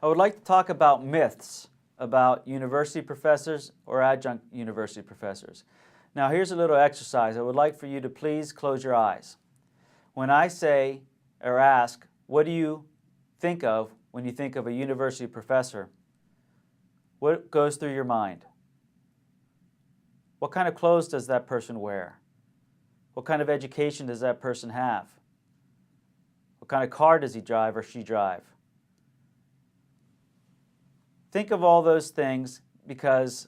I would like to talk about myths about university professors or adjunct university professors. Now here's a little exercise. I would like for you to please close your eyes. When I say or ask, what do you think of when you think of a university professor? What goes through your mind? What kind of clothes does that person wear? What kind of education does that person have? What kind of car does he drive or she drive? Think of all those things because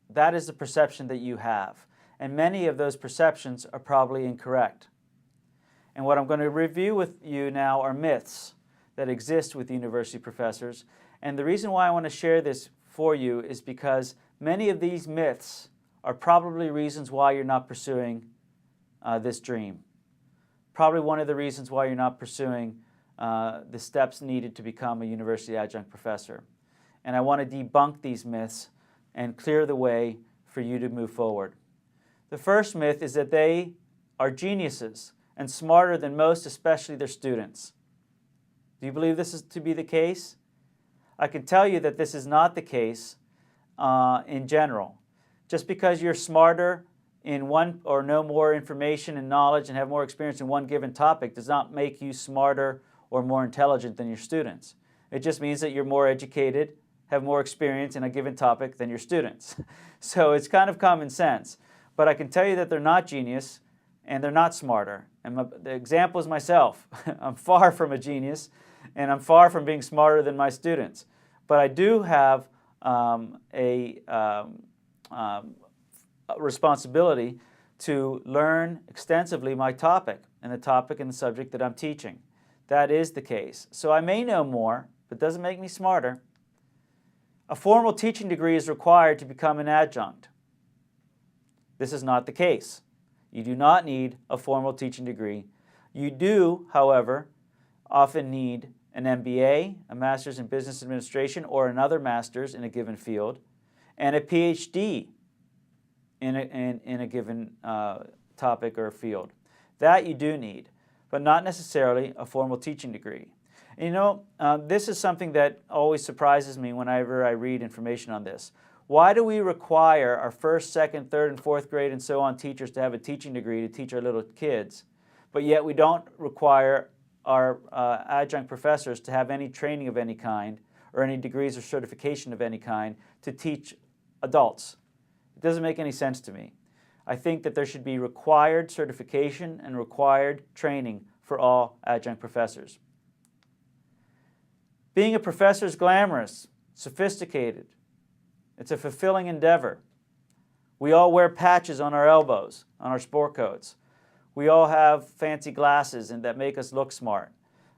that is the perception that you have. And many of those perceptions are probably incorrect. And what I'm going to review with you now are myths that exist with university professors. And the reason why I want to share this for you is because many of these myths are probably reasons why you're not pursuing this dream. Probably one of the reasons why you're not pursuing the steps needed to become a university adjunct professor. And I want to debunk these myths and clear the way for you to move forward. The first myth is that they are geniuses and smarter than most, especially their students. Do you believe this is to be the case? I can tell you that this is not the case in general. Just because you're smarter in one or no more information and knowledge and have more experience in one given topic does not make you smarter or more intelligent than your students. It just means that you're more educated, have more experience in a given topic than your students. So it's kind of common sense. But I can tell you that they're not genius and they're not smarter. And the example is myself. I'm far from a genius and I'm far from being smarter than my students. But I do have a responsibility to learn extensively my topic and the subject that I'm teaching. That is the case. So I may know more, but it doesn't make me smarter. A formal teaching degree is required to become an adjunct. This is not the case. You do not need a formal teaching degree. You do, however, often need an MBA, a Master's in Business Administration, or another Master's in a given field, and a PhD in a given topic or field. That you do need, but not necessarily a formal teaching degree. And you know, this is something that always surprises me whenever I read information on this. Why do we require our first, second, third, and fourth grade and so on teachers to have a teaching degree to teach our little kids, but yet we don't require our adjunct professors to have any training of any kind or any degrees or certification of any kind to teach adults? It doesn't make any sense to me. I think that there should be required certification and required training for all adjunct professors. Being a professor is glamorous, sophisticated. It's a fulfilling endeavor. We all wear patches on our elbows, on our sport coats. We all have fancy glasses and that make us look smart.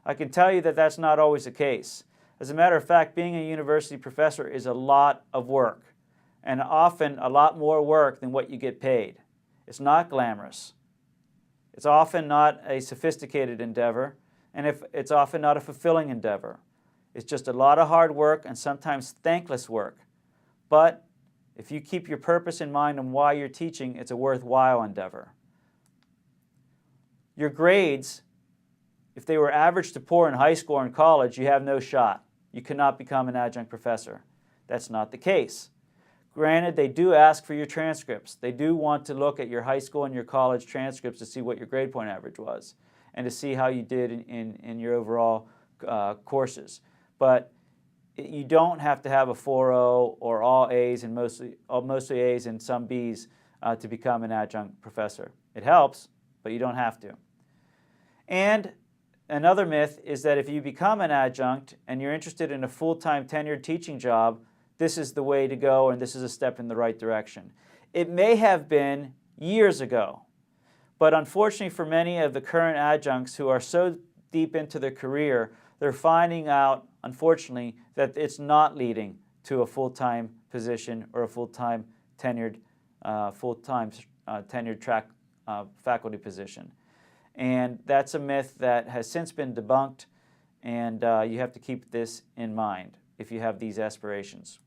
I can tell you that that's not always the case. As a matter of fact, being a university professor is a lot of work, and often a lot more work than what you get paid. It's not glamorous. It's often not a sophisticated endeavor, and it's often not a fulfilling endeavor. It's just a lot of hard work and sometimes thankless work. But if you keep your purpose in mind and why you're teaching, it's a worthwhile endeavor. Your grades, if they were average to poor in high school or in college, you have no shot. You cannot become an adjunct professor. That's not the case. Granted, they do ask for your transcripts. They do want to look at your high school and your college transcripts to see what your grade point average was and to see how you did in your overall courses. But you don't have to have a 4.0 or all A's and mostly A's and some B's to become an adjunct professor. It helps, but you don't have to. And another myth is that if you become an adjunct and you're interested in a full-time tenured teaching job, this is the way to go and this is a step in the right direction. It may have been years ago, but unfortunately for many of the current adjuncts who are so deep into their career, they're finding out, unfortunately, that it's not leading to a full-time position or a full-time tenured track faculty position. And that's a myth that has since been debunked, and you have to keep this in mind if you have these aspirations.